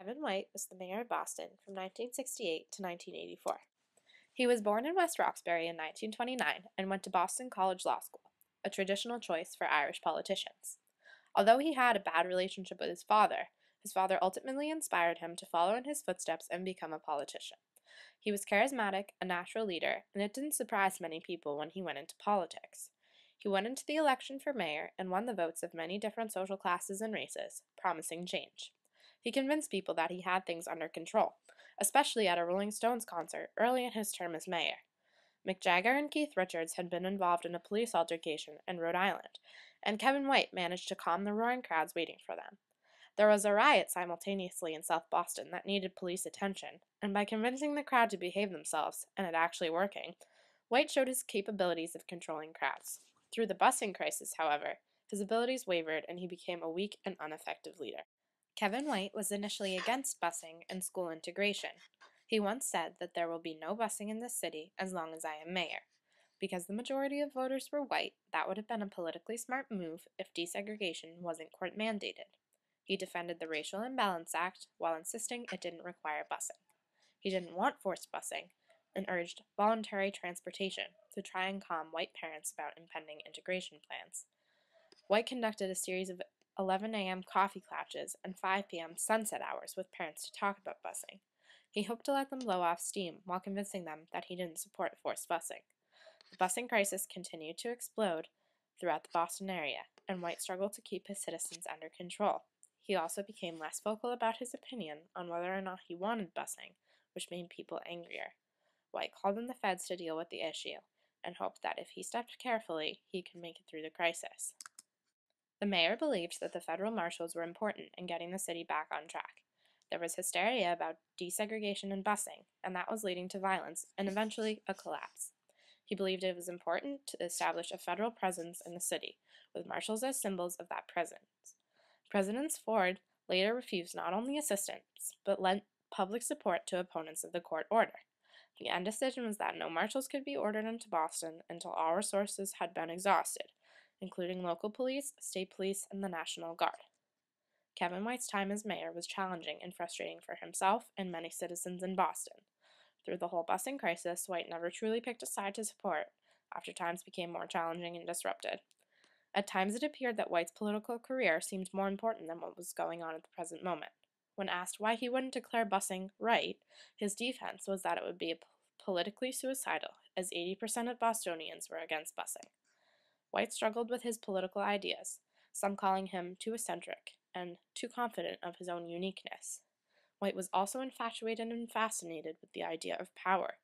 Kevin White was the mayor of Boston from 1968 to 1984. He was born in West Roxbury in 1929 and went to Boston College Law School, a traditional choice for Irish politicians. Although he had a bad relationship with his father ultimately inspired him to follow in his footsteps and become a politician. He was charismatic, a natural leader, and it didn't surprise many people when he went into politics. He went into the election for mayor and won the votes of many different social classes and races, promising change. He convinced people that he had things under control, especially at a Rolling Stones concert early in his term as mayor. Mick Jagger and Keith Richards had been involved in a police altercation in Rhode Island, and Kevin White managed to calm the roaring crowds waiting for them. There was a riot simultaneously in South Boston that needed police attention, and by convincing the crowd to behave themselves, and it actually working, White showed his capabilities of controlling crowds. Through the busing crisis, however, his abilities wavered and he became a weak and ineffective leader. Kevin White was initially against busing and school integration. He once said that there will be no busing in this city as long as I am mayor. Because the majority of voters were white, that would have been a politically smart move if desegregation wasn't court mandated. He defended the Racial Imbalance Act while insisting it didn't require busing. He didn't want forced busing and urged voluntary transportation to try and calm white parents about impending integration plans. White conducted a series of 11 a.m. coffee clatches and 5 p.m. sunset hours with parents to talk about busing. He hoped to let them blow off steam while convincing them that he didn't support forced busing. The busing crisis continued to explode throughout the Boston area, and White struggled to keep his citizens under control. He also became less vocal about his opinion on whether or not he wanted busing, which made people angrier. White called in the feds to deal with the issue, and hoped that if he stepped carefully, he could make it through the crisis. The mayor believed that the federal marshals were important in getting the city back on track. There was hysteria about desegregation and busing, and that was leading to violence and eventually a collapse. He believed it was important to establish a federal presence in the city, with marshals as symbols of that presence. President Ford later refused not only assistance, but lent public support to opponents of the court order. The end decision was that no marshals could be ordered into Boston until all resources had been exhausted, including local police, state police, and the National Guard. Kevin White's time as mayor was challenging and frustrating for himself and many citizens in Boston. Through the whole busing crisis, White never truly picked a side to support, after times became more challenging and disrupted. At times it appeared that White's political career seemed more important than what was going on at the present moment. When asked why he wouldn't declare busing right, his defense was that it would be politically suicidal, as 80% of Bostonians were against busing. White struggled with his political ideas, some calling him too eccentric and too confident of his own uniqueness. White was also infatuated and fascinated with the idea of power.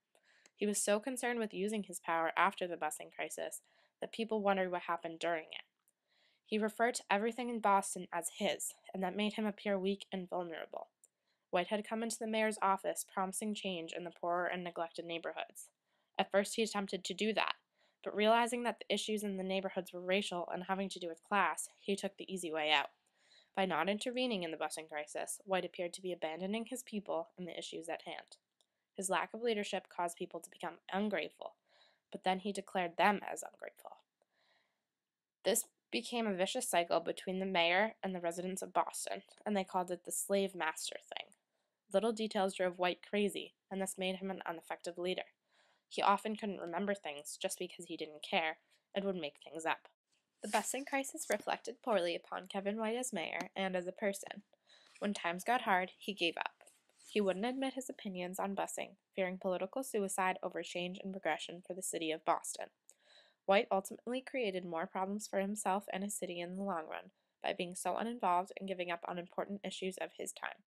He was so concerned with using his power after the busing crisis that people wondered what happened during it. He referred to everything in Boston as his, and that made him appear weak and vulnerable. White had come into the mayor's office promising change in the poorer and neglected neighborhoods. At first he attempted to do that, but realizing that the issues in the neighborhoods were racial and having to do with class, he took the easy way out. By not intervening in the busing crisis, White appeared to be abandoning his people and the issues at hand. His lack of leadership caused people to become ungrateful, but then he declared them as ungrateful. This became a vicious cycle between the mayor and the residents of Boston, and they called it the slave master thing. Little details drove White crazy, and this made him an ineffective leader. He often couldn't remember things just because he didn't care, and would make things up. The busing crisis reflected poorly upon Kevin White as mayor and as a person. When times got hard, he gave up. He wouldn't admit his opinions on busing, fearing political suicide over change and progression for the city of Boston. White ultimately created more problems for himself and his city in the long run by being so uninvolved and giving up on important issues of his time.